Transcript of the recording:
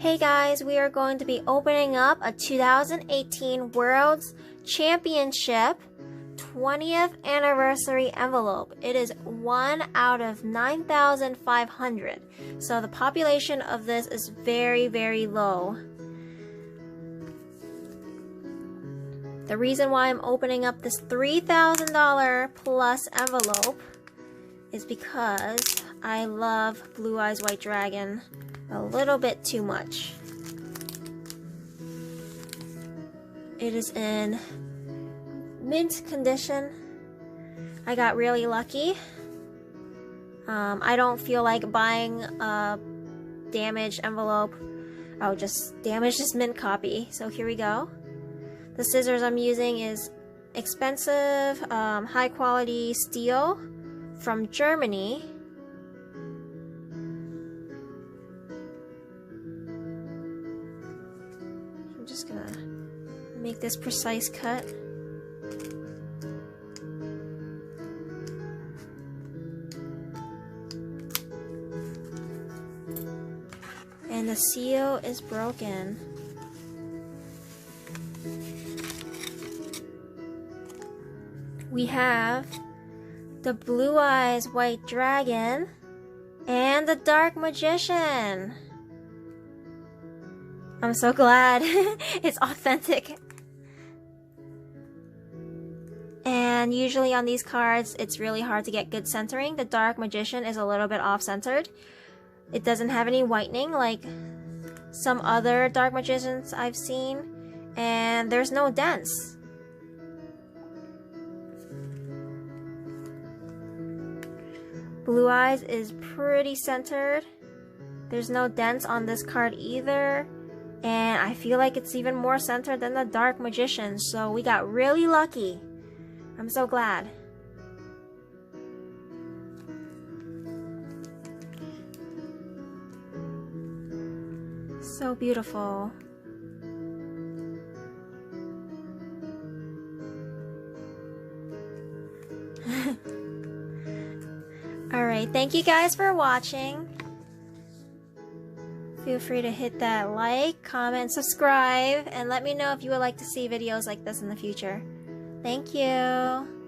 Hey guys, we are going to be opening up a 2018 World's Championship 20th anniversary envelope. It is 1 out of 9,500. So the population of this is very, very low. The reason why I'm opening up this $3,000 plus envelope is because I love Blue Eyes White Dragon a little bit too much. It is in mint condition. I got really lucky. I don't feel like buying a damaged envelope. I'll just damage this mint copy. So here we go. The scissors I'm using is expensive, high quality steel from Germany. I'm just gonna make this precise cut. And the seal is broken. We have the Blue Eyes White Dragon and the Dark Magician. I'm so glad it's authentic. And usually on these cards, it's really hard to get good centering. The Dark Magician is a little bit off-centered. It doesn't have any whitening like some other Dark Magicians I've seen. And there's no dents. Blue Eyes is pretty centered. There's no dents on this card either. And I feel like it's even more centered than the Dark Magician. So we got really lucky. I'm so glad. So beautiful. Alright, thank you guys for watching. Feel free to hit that like, comment, subscribe, and let me know if you would like to see videos like this in the future. Thank you.